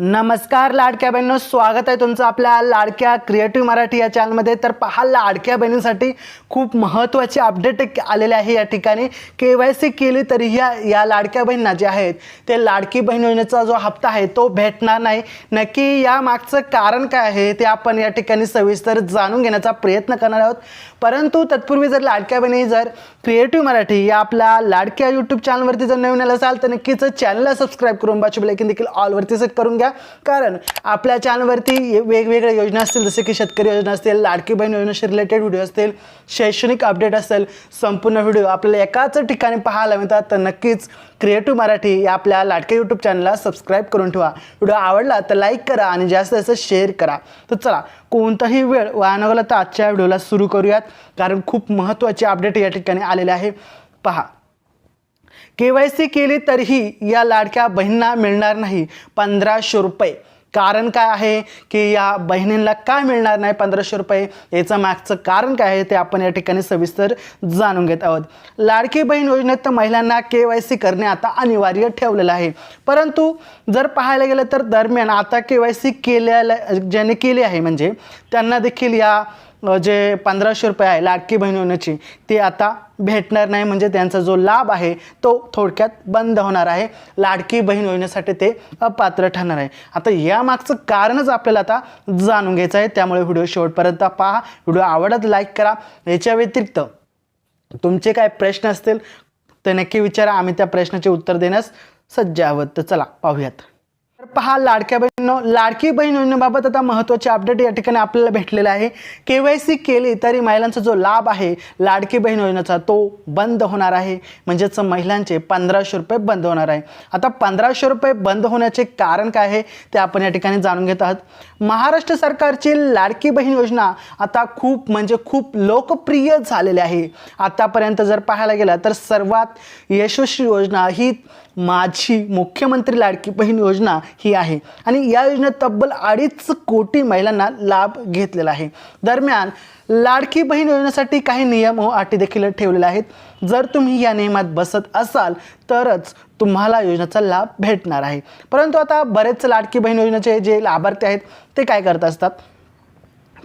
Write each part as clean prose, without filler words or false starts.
नमस्कार लाडक्या बहिणींनो, स्वागत आहे तुमचं आपल्या लाडक्या क्रिएटिव्ह मराठी या चॅनलमध्ये। तर पहा, लाडक्या बहिणींसाठी खूप महत्त्वाचे अपडेट आलेले आहे। या ठिकाणी KYC केली तरी या लाडक्या बहिणींना जे आहेत ते लाडकी बहीण योजनेचा जो हप्ता आहे तो भेटणार नाही। नक्की या मागचं कारण काय आहे ते आपण या ठिकाणी सविस्तर जाणून घेण्याचा प्रयत्न करणार आहोत। परंतु तत्पूर्वी जर लाडक्या बहिणी जर क्रिएटिव्ह मराठी या आपल्या लाडक्या यूट्यूब चॅनलवरती जर नवीन आला असाल तर नक्कीच चॅनलला सबस्क्राइब करून बाजूला बेल आयकॉन देखील ऑलवरती सेट करून घ्या, कारण आपल्या चॅनलवरती वेगवेगळ्या योजना असतील, जसे की शेतकरी योजना असतील, लाडकी बहीण योजनेशी रिलेटेड व्हिडिओ असतील, शैक्षणिक अपडेट असेल, संपूर्ण व्हिडिओ आपल्याला एकाच ठिकाणी पाहायला मिळतात। तर नक्कीच क्रिएटिव्ह मराठी या आपल्या लाडक्या यूट्यूब चॅनलला सबस्क्राइब करून ठेवा। व्हिडिओ आवडला तर लाईक करा आणि जास्त जास्त शेअर करा। तर चला, कोणताही वेळ वाया न घालवता आजच्या व्हिडिओला सुरू करूयात, कारण खूप महत्त्वाचे अपडेट या ठिकाणी आलेले आहे। पहा, KYC केली तरीही या लाडक्या बहिणींना मिळणार नाही 1500 रुपये। कारण काय आहे की या बहिणींना काय मिळणार नाही 1500 रुपये, याचं मागचं कारण काय आहे ते आपण या ठिकाणी सविस्तर जाणून घेत आहोत। लाडकी बहीण योजनेत महिलांना KYC करणे आता अनिवार्य ठेवलेलं आहे, परंतु जर पाहायला गेलं तर दरम्यान आता KYC ज्यांनी केली आहे म्हणजे त्यांना देखील या जे 1500 रुपये आहे लाडकी बहीण योजनेची ते आता भेटणार नाही। म्हणजे त्यांचा जो लाभ आहे तो थोडक्यात बंद होणार आहे। लाडकी बहीण योजनेसाठी ते अपात्र ठरणार आहे। आता या मागचं कारणच आपल्याला आता जाणून घ्यायचं आहे, त्यामुळे व्हिडिओ शेवटपर्यंत पहा। व्हिडिओ आवडत लाईक करा। याच्या व्यतिरिक्त तुमचे काय प्रश्न असतील तर नक्की विचारा, आम्ही त्या प्रश्नाचे उत्तर देण्यास सज्ज आहोत। तर चला पाहूयात। तर पहा, लाडक्या बहिणींनो, लाडकी बहीण योजनेबाबत आता महत्त्वाचे अपडेट या ठिकाणी आपल्याला भेटलेला आहे। KYC केली तरी महिलांचा जो लाभ आहे लाडकी बहीण योजनेचा तो बंद होणार आहे। म्हणजेच महिलांचे 1500 रुपये बंद होणार आहे। आता 1500 रुपये बंद होण्याचे कारण काय आहे ते आपण या ठिकाणी जाणून घेत आहोत। महाराष्ट्र सरकारची लाडकी बहीण योजना आता खूप म्हणजे खूप लोकप्रिय झालेली आहे। आतापर्यंत जर पाहायला गेलं तर सर्वात यशस्वी योजना ही माझी मुख्यमंत्री लाडकी बहीण योजना ही आहे आणि या योजनेत तब्बल 2.5 कोटी महिलांना लाभ घेतलेला आहे। दरम्यान लाडकी बहीण योजनेसाठी काही नियम व अटी देखील ठेवलेले आहेत। जर तुम्ही या नियमात बसत असाल तरच तुम्हाला योजनेचा लाभ भेटणार आहे। परंतु आता बरेच लाडकी बहीण योजनेचे जे लाभार्थी आहेत ते काय करत असतात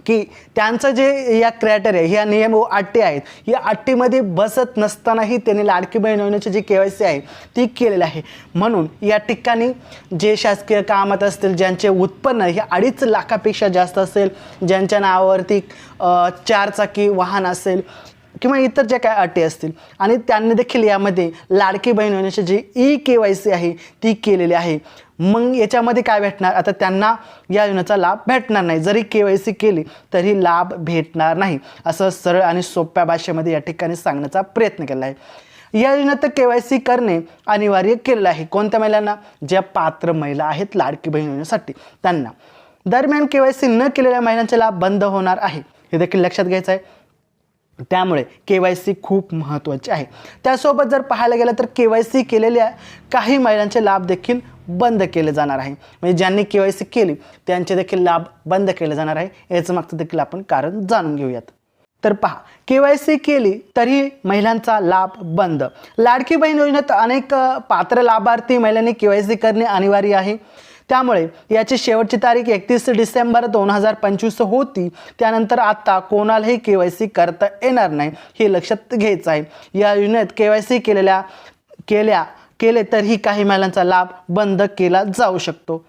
की त्यांचं जे या क्रायटेरिया या नियम व अटी आहेत या अटीमध्ये बसत नसतानाही त्यांनी लाडकी बहीण योजनेची जी KYC आहे ती केलेली आहे। म्हणून या ठिकाणी जे शासकीय कामात असतील, ज्यांचे उत्पन्न हे 2.5 लाखापेक्षा जास्त असेल, ज्यांच्या नावावरती 4 चाकी वाहन असेल किंवा इतर ज्या काय अटी असतील आणि त्यांनी देखील यामध्ये लाडकी बहीण योजनेची जी eKYC आहे ती केलेली आहे। मग याच्यामध्ये काय भेटणार, आता त्यांना या योजनेचा लाभ भेटणार नाही। जरी KYC केली तरी लाभ भेटणार नाही, असं सरळ आणि सोप्या भाषेमध्ये या ठिकाणी सांगण्याचा प्रयत्न केला आहे। या योजनेत KYC करणे अनिवार्य केलेलं आहे। कोणत्या महिलांना? ज्या पात्र महिला आहेत लाडकी बहीण योजनेसाठी त्यांना। दरम्यान KYC न केलेल्या महिलांचे लाभ बंद होणार आहे, हे देखील लक्षात घ्यायचं आहे। त्यामुळे KYC खूप महत्त्वाचे आहे। त्यासोबत जर पाहायला गेलं तर KYC केलेल्या काही महिलांचे लाभ देखील बंद केले जाणार आहे। म्हणजे ज्यांनी KYC केली त्यांचे देखील लाभ बंद केले जाणार आहे। याचं मागचं देखील आपण कारण जाणून घेऊयात। तर पहा, KYC केली तरी महिलांचा लाभ बंद। लाडकी बहीण योजनेत अनेक पात्र लाभार्थी महिलांनी KYC करणे अनिवार्य आहे। त्यामुळे याची शेवटची तारीख 31 डिसेंबर 2025 होती। त्यानंतर आता कोणालाही KYC करता येणार नाही, हे लक्षात घ्यायचं आहे। या योजनेत KYC केले तरीही काही महिलांचा लाभ बंद केला जाऊ शकतो।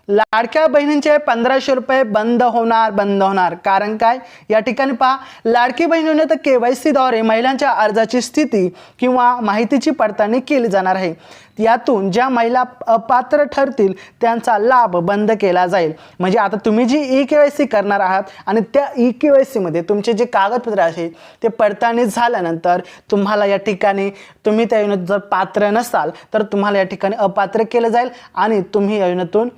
लाडक्या बहिणींचे 1500 रुपये बंद होणार। कारण काय? या ठिकाणी पहा, लाडकी बहीण योजनेत KYC द्वारे महिलांच्या अर्जाची स्थिती किंवा माहितीची पडताळणी केली जाणार आहे। यातून ज्या महिला अपात्र ठरतील त्यांचा लाभ बंद केला जाईल। म्हणजे आता तुम्ही जी eKYC करणार आहात आणि त्या eKYC मध्ये तुमचे जे कागदपत्र आहे ते पडताळणी झाल्यानंतर तुम्हाला या ठिकाणी तुम्ही त्या योजनेत जर पात्र नसाल तर तुम्हाला या ठिकाणी अपात्र केलं जाईल आणि तुम्ही या योजनेतून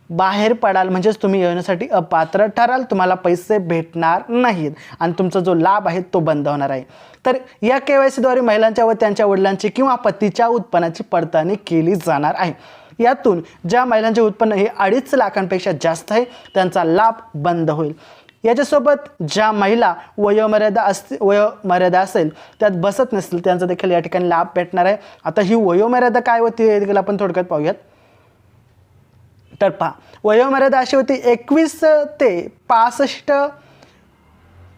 बाहेर पडाल, म्हणजेच तुम्ही योजनेसाठी अपात्र ठराल, तुम्हाला पैसे भेटणार नाहीत आणि तुमचा जो लाभ आहे तो बंद होणार आहे। तर या KYC द्वारे महिलांच्या व त्यांच्या वडिलांची किंवा पतीच्या उत्पन्नाची पडताळणी केली जाणार आहे। यातून ज्या महिलांचे उत्पन्न हे 2.5 लाखांपेक्षा जास्त आहे त्यांचा लाभ बंद होईल। याच्यासोबत ज्या महिला वयोमर्यादा असेल त्यात बसत नसतील त्यांचा देखील या ठिकाणी लाभ भेटणार आहे. आता ही वयोमर्यादा काय होती हे देखील आपण थोडक्यात पाहूयात. तर पहा, वयोमर्यादा अशी होती 21 ते 65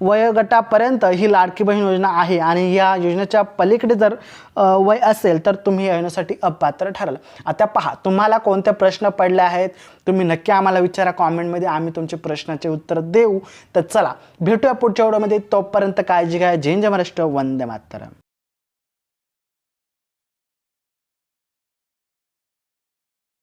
वयोगटापर्यंत ही लाडकी बहीण योजना आहे आणि या योजनेच्या पलीकडे जर वय असेल तर तुम्ही या योजनेसाठी अपात्र ठराल. आता पहा, तुम्हाला कोणते प्रश्न पडले आहेत तुम्ही नक्की आम्हाला विचारा कॉमेंटमध्ये, आम्ही तुमचे प्रश्नाचे उत्तर देऊ. तर चला भेटूया पुढच्या व्हिडिओमध्ये. तोपर्यंत काळजी घ्या. जय महाराष्ट्र. वंदे मातरम.